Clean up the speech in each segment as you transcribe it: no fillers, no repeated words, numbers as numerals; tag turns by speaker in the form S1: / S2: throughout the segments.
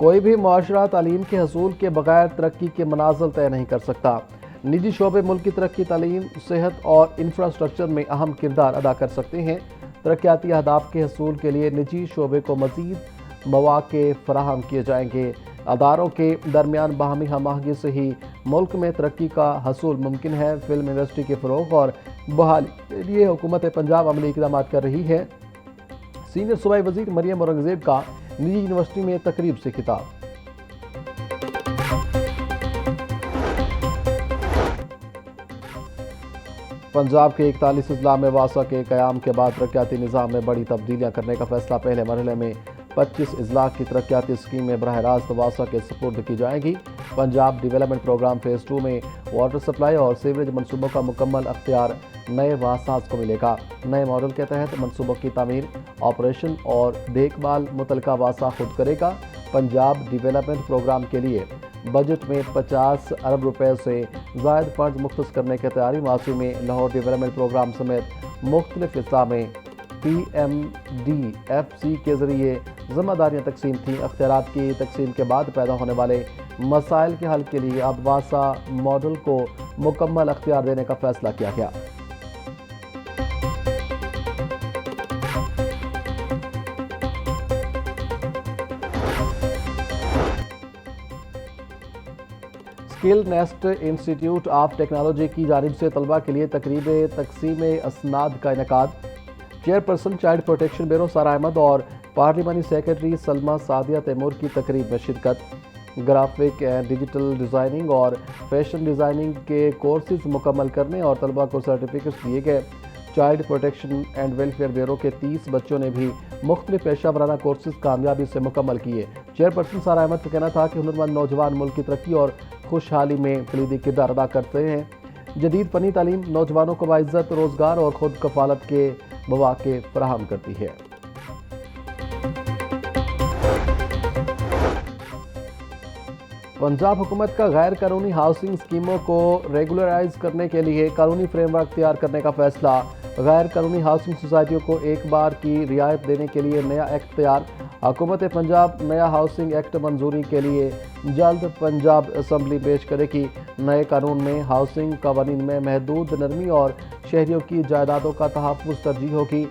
S1: کوئی بھی معاشرہ تعلیم کے حصول کے بغیر ترقی کے منازل طے نہیں کر سکتا۔ نجی شعبے ملک کی ترقی، تعلیم، صحت اور انفراسٹرکچر میں اہم کردار ادا کر سکتے ہیں۔ ترقیاتی اہداف کے حصول کے لیے نجی شعبے کو مزید مواقع فراہم کیے جائیں گے۔ اداروں کے درمیان باہمی ہم آہنگی سے ہی ملک میں ترقی کا حصول ممکن ہے۔ فلم انڈسٹری کے فروغ اور بحالی کے لیے حکومت پنجاب عملی اقدامات کر رہی ہے۔ سینئر صوبائی وزیر مریم اورنگزیب کا نجی یونیورسٹی میں تقریب سے خطاب۔ پنجاب کے 41 اضلاع میں واسا کے قیام کے بعد ترقیاتی نظام میں بڑی تبدیلیاں کرنے کا فیصلہ۔ پہلے مرحلے میں 25 اضلاع کی ترقیاتی اسکیمیں براہ راست واسا کے سپرد کی جائیں گی۔ پنجاب ڈیولپمنٹ پروگرام فیز 2 میں واٹر سپلائی اور سیوریج منصوبوں کا مکمل اختیار نئے واساز کو ملے گا۔ نئے ماڈل کے تحت منصوبوں کی تعمیر، آپریشن اور دیکھ بھال متعلقہ واسا خود کرے گا۔ پنجاب ڈیولپمنٹ پروگرام کے لیے بجٹ میں 50 ارب روپے سے زائد فنڈز مختص کرنے کی تیاری۔ ماضی میں لاہور ڈیولپمنٹ پروگرام سمیت مختلف اضلاع میں PMDFC کے ذریعے ذمہ داریاں تقسیم تھیں۔ اختیارات کی تقسیم کے بعد پیدا ہونے والے مسائل کے حل کے لیے اب واسا ماڈل کو مکمل اختیار دینے کا فیصلہ کیا گیا۔ اسکل نیسٹ انسٹی ٹیوٹ آف ٹیکنالوجی کی جانب سے طلباء کے لیے تقریب تقسیم اسناد کا انعقاد۔ Chairperson child protection bureau Sara Ahmed اور پارلیمانی سیکرٹری سلمیٰ سعدیہ تیمور کی تقریب میں شرکت۔ گرافک اینڈ ڈیجیٹل ڈیزائننگ اور فیشن ڈیزائننگ کے کورسز مکمل کرنے اور طلباء کو سرٹیفکیٹس دیے گئے۔ Child protection and welfare bureau کے 30 بچوں نے بھی مختلف پیشہ ورانہ کورسز کامیابی سے مکمل کیے۔ چیئرپرسن سارہ احمد کا کہنا تھا کہ ہنرمند نوجوان ملک کی ترقی اور خوشحالی میں کلیدی کردار ادا کرتے ہیں۔ جدید فنی تعلیم نوجوانوں کو باعزت روزگار اور خود کفالت کے مواقع فراہم کرتی ہے۔ پنجاب حکومت کا غیر قانونی ہاؤسنگ اسکیموں کو ریگولرائز کرنے کے لیے قانونی فریم ورک تیار کرنے کا فیصلہ۔ غیر قانونی ہاؤسنگ سوسائٹیوں کو ایک بار کی رعایت دینے کے لیے نیا ایکٹ تیار۔ حکومت پنجاب نیا ہاؤسنگ ایکٹ منظوری کے لیے جلد پنجاب اسمبلی پیش کرے گی۔ نئے قانون میں ہاؤسنگ قوانین میں محدود نرمی اور شہریوں کی جائیدادوں کا تحفظ ترجیح ہوگی۔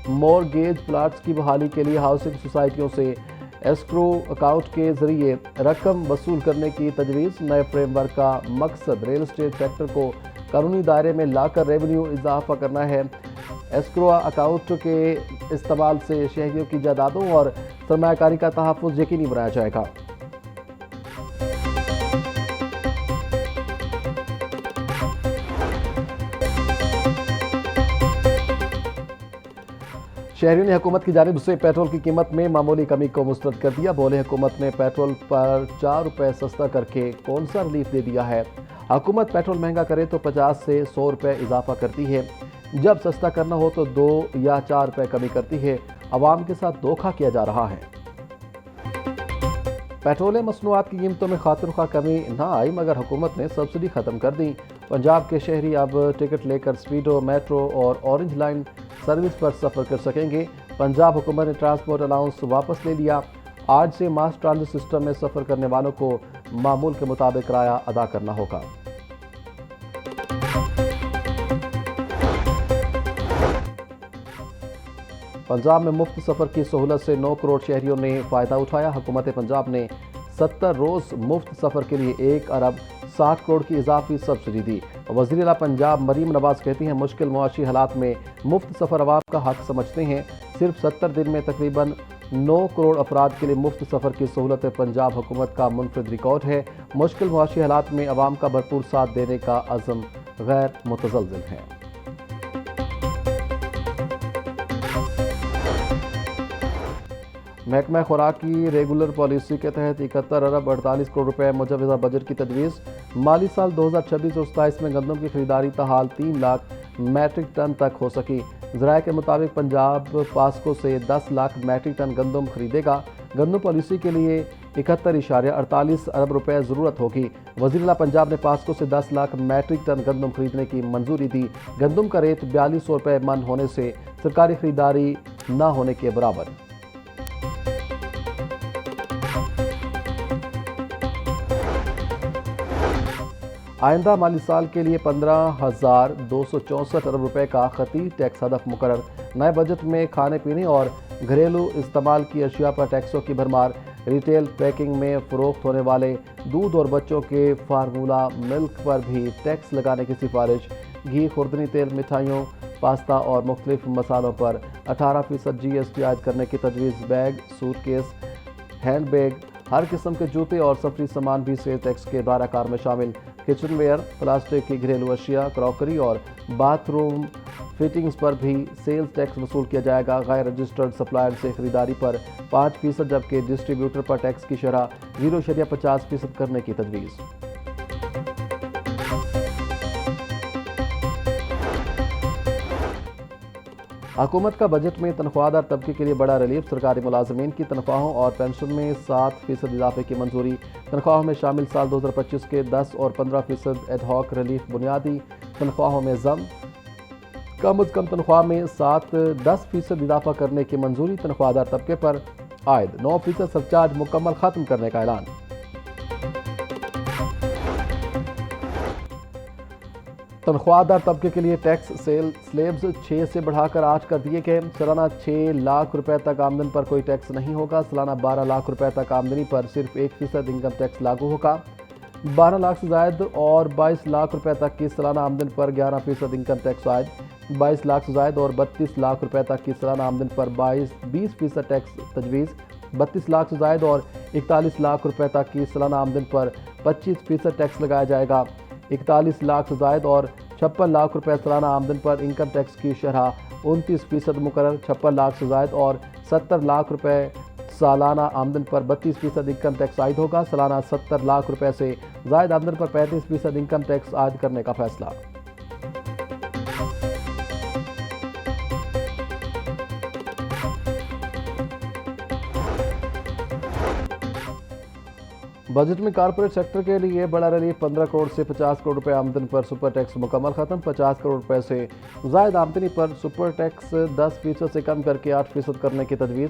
S1: مورگیج پلاٹس کی بحالی کے لیے ہاؤسنگ سوسائٹیوں سے ایسکرو اکاؤنٹ کے ذریعے رقم وصول کرنے کی تجویز۔ نئے فریم ورک کا مقصد ریل اسٹیٹ سیکٹر کو قانونی دائرے میں لا کر ریونیو اضافہ کرنا ہے۔ ایسکرو اکاؤنٹ کے استعمال سے شہریوں کی جائیدادوں اور سرمایہ کاری کا تحفظ یقینی بنایا جائے گا۔ شہریوں نے حکومت کی جانب سے پیٹرول کی قیمت میں معمولی کمی کو مسترد کر دیا۔ بولے حکومت نے پیٹرول پر 4 روپے سستا کر کے کون سا ریلیف دے دیا ہے؟ حکومت پیٹرول مہنگا کرے تو 50 سے 100 روپے اضافہ کرتی ہے، جب سستا کرنا ہو تو 2 یا 4 روپے کمی کرتی ہے۔ عوام کے ساتھ دھوکہ کیا جا رہا ہے۔ پیٹرول مصنوعات کی قیمتوں میں خاطر خواہ کمی نہ آئی مگر حکومت نے سبسڈی ختم کر دی۔ پنجاب کے شہری اب ٹکٹ لے کر سپیڈو، میٹرو اور اورنج لائن سروس پر سفر کر سکیں گے۔ پنجاب حکومت نے ٹرانسپورٹ الاؤنس واپس لے لیا۔ آج سے ماس ٹرانزٹ سسٹم میں سفر کرنے والوں کو معمول کے مطابق کرایہ ادا کرنا ہوگا۔ پنجاب میں مفت سفر کی سہولت سے 9 کروڑ شہریوں نے فائدہ اٹھایا۔ حکومت پنجاب نے 70 روز مفت سفر کے لیے 1 ارب 60 کروڑ کی اضافی سبسڈی دی۔ وزیر اعلیٰ پنجاب مریم نواز کہتی ہیں مشکل معاشی حالات میں مفت سفر عوام کا حق سمجھتے ہیں۔ صرف 70 دن میں تقریباً 9 کروڑ افراد کے لیے مفت سفر کی سہولت پنجاب حکومت کا منفرد ریکارڈ ہے۔ مشکل معاشی حالات میں عوام کا بھرپور ساتھ دینے کا عزم غیر متزلزل ہے۔ محکمہ خوراک کی ریگولر پالیسی کے تحت 71 ارب 48 کروڑ روپے مجوزہ بجٹ کی تجویز۔ مالی سال 2026-27 میں گندم کی خریداری تاحال 3 لاکھ میٹرک ٹن تک ہو سکی۔ ذرائع کے مطابق پنجاب پاسکو سے 10 لاکھ میٹرک ٹن گندم خریدے گا۔ گندم پالیسی کے لیے 71.48 ارب روپے ضرورت ہوگی۔ وزیر اعلیٰ پنجاب نے پاسکو سے 10 لاکھ میٹرک ٹن گندم خریدنے کی منظوری دی۔ گندم کا ریٹ 4200 روپے من ہونے سے سرکاری خریداری نہ ہونے کے برابر۔ آئندہ مالی سال کے لیے 15,264 ارب روپے کا خطی ٹیکس ہدف مقرر۔ نئے بجٹ میں کھانے پینے اور گھریلو استعمال کی اشیاء پر ٹیکسوں کی بھرمار۔ ریٹیل پیکنگ میں فروخت ہونے والے دودھ اور بچوں کے فارمولا ملک پر بھی ٹیکس لگانے کی سفارش۔ گھی، خوردنی تیل، مٹھائیوں، پاستا اور مختلف مصالحوں پر 18% جی ایس ٹی عائد کرنے کی تجویز۔ Bag, suitcase, handbag, ہر قسم کے جوتے اور سفری سامان بھی سیل ٹیکس کے دائرہ کار میں شامل۔ کچن ویئر، پلاسٹک کی گھریلو اشیاء، کراکری اور باتھ روم فٹنگز پر بھی سیلز ٹیکس وصول کیا جائے گا۔ غیر رجسٹرڈ سپلائر سے خریداری پر 5% جبکہ ڈسٹریبیوٹر پر ٹیکس کی شرح 0.50% کرنے کی تجویز۔ حکومت کا بجٹ میں تنخواہ دار طبقے کے لیے بڑا ریلیف۔ سرکاری ملازمین کی تنخواہوں اور پینشن میں 7% اضافے کی منظوری۔ تنخواہوں میں شامل سال 2025 کے 10 اور 15% ایڈ ہاک ریلیف۔ بنیادی تنخواہوں میں ضم، کم از کم تنخواہ میں 7-10% اضافہ کرنے کی منظوری۔ تنخواہ دار طبقے پر عائد 9% سرچارج مکمل ختم کرنے کا اعلان۔ تنخواہ دار طبقے کے لیے ٹیکس سلیبز 6 سے بڑھا کر 8 کر دیے گئے۔ سالانہ 6 لاکھ روپے تک آمدن پر کوئی ٹیکس نہیں ہوگا۔ سالانہ 12 لاکھ روپے تک آمدنی پر صرف 1% انکم ٹیکس لاگو ہوگا۔ 12 لاکھ سے زائد اور 22 لاکھ روپے تک کی سالانہ آمدن پر 11% انکم ٹیکس عائد۔ 22 لاکھ سے زائد اور 32 لاکھ روپے تک کی سالانہ آمدن پر 20% ٹیکس تجویز۔ 32 لاکھ سے زائد اور 41 لاکھ روپے تک کی سالانہ آمدن پر 25% ٹیکس لگایا جائے گا۔ 41 لاکھ سے زائد اور 56 لاکھ روپے سالانہ آمدن پر انکم ٹیکس کی شرح 29% مقرر۔ 56 لاکھ سے زائد اور 70 لاکھ روپے سالانہ آمدن پر 32% انکم ٹیکس عائد ہوگا۔ سالانہ 70 لاکھ روپے سے زائد آمدن پر 35% انکم ٹیکس عائد کرنے کا فیصلہ۔ بجٹ میں کارپوریٹ سیکٹر کے لیے بڑا ریلیف۔ 15 کروڑ سے 50 کروڑ روپے آمدن پر سپر ٹیکس مکمل ختم۔ 50 کروڑ روپے سے زائد آمدنی پر سپر ٹیکس 10% سے کم کر کے 8% کرنے کی تجویز۔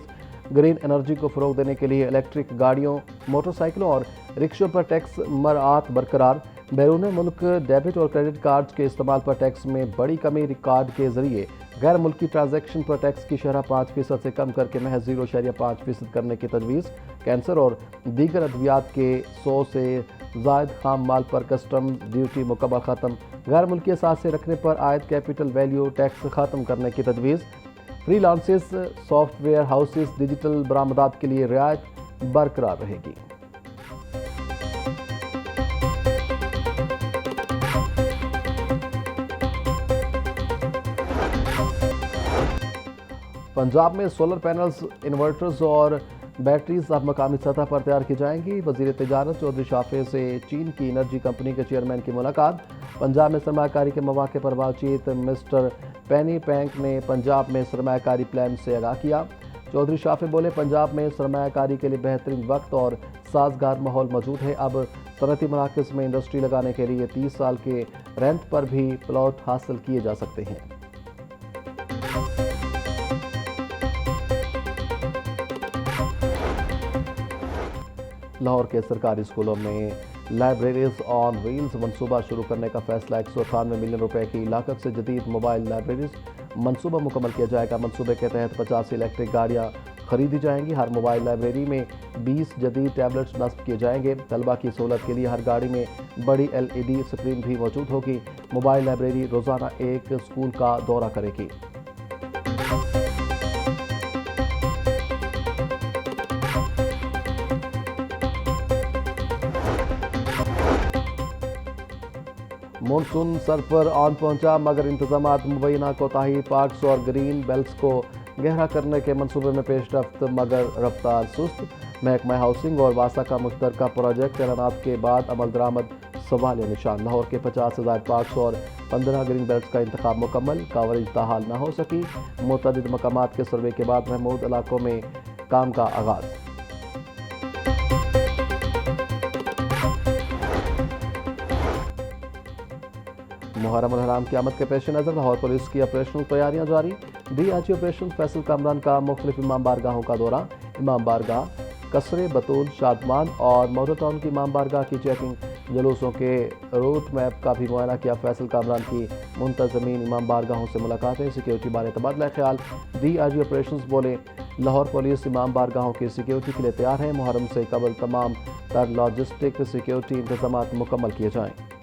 S1: گرین انرجی کو فروغ دینے کے لیے الیکٹرک گاڑیوں، موٹر سائیکلوں اور رکشوں پر ٹیکس مراعات برقرار۔ بیرون ملک ڈیبٹ اور کریڈٹ کارڈز کے استعمال پر ٹیکس میں بڑی کمی۔ ریکارڈ کے ذریعے غیر ملکی ٹرانزیکشن پر ٹیکس کی شرح 5% سے کم کر کے محض 0.5% کرنے کی تجویز۔ کینسر اور دیگر ادویات کے 100 سے زائد خام مال پر کسٹم ڈیوٹی مکمل ختم۔ غیر ملکی اثاثے رکھنے پر عائد کیپٹل ویلیو ٹیکس ختم کرنے کی تجویز۔ Free launches, soft where houses, digital برآمدات کے لیے رعایت برقرار رہے گی۔ پنجاب میں سولر پینلز، انورٹرز اور بیٹریز اب مقامی سطح پر تیار کی جائیں گی۔ وزیر تجارت چودھری شافع سے چین کی انرجی کمپنی کے چیئرمین کی ملاقات۔ پنجاب میں سرمایہ کاری کے مواقع پر بات چیت۔ مسٹر پینی پینک نے پنجاب میں سرمایہ کاری پلان سے آگاہ کیا۔ چودھری شافع بولے، پنجاب میں سرمایہ کاری کے لیے بہترین وقت اور سازگار ماحول موجود ہے۔ اب صنعتی مراکز میں انڈسٹری لگانے کے لیے 30 سال کے رینٹ پر بھی پلاٹ حاصل کیے جا سکتے ہیں۔ لاہور کے سرکاری اسکولوں میں لائبریریز آن ویلز منصوبہ شروع کرنے کا فیصلہ۔ 198 ملین روپے کی لاگت سے جدید موبائل لائبریریز منصوبہ مکمل کیا جائے گا۔ منصوبے کے تحت 85 الیکٹرک گاڑیاں خریدی جائیں گی۔ ہر موبائل لائبریری میں 20 جدید ٹیبلٹس نصب کیے جائیں گے۔ طلبہ کی سہولت کے لیے ہر گاڑی میں بڑی LED اسکرین بھی موجود ہوگی۔ موبائل لائبریری روزانہ ایک اسکول کا دورہ کرے گی۔ مونسون سر پر آن پہنچا مگر انتظامات مبینہ کوتاہی۔ پارکس اور گرین بیلٹس کو گہرا کرنے کے منصوبے میں پیش رفت مگر رفتار سست۔ محکمہ ہاؤسنگ اور واسا کا مشترکہ پروجیکٹ اعلانات کے بعد عمل درآمد سوالیہ نشان۔ لاہور کے 50 سے زائد پارکس اور 15 گرین بیلٹس کا انتخاب مکمل، کوریج تاحال نہ ہو سکی۔ متعدد مقامات کے سروے کے بعد محمود علاقوں میں کام کا آغاز۔ محرم الحرام کی آمد کے پیش نظر لاہور پولیس کی آپریشنل تیاریاں جاری۔ D I G operation Faisal Kamran کا مختلف امام بارگاہوں کا دورہ۔ امام بارگاہ کسرے، بطول، شادمان اور ماڈل ٹاؤن کی امام بارگاہ کی چیکنگ۔ جلوسوں کے روٹ میپ کا بھی معائنہ کیا۔ فیصل کامران کی منتظمین امام بارگاہوں سے ملاقاتیں، سیکیورٹی بارے تبادلہ خیال۔ ڈی آئی جی آپریشنز بولے، لاہور پولیس امام بارگاہوں کی سیکیورٹی کے لیے تیار ہے، محرم سے قبل تمام تر لاجسٹک سیکیورٹی انتظامات مکمل کیے جائیں۔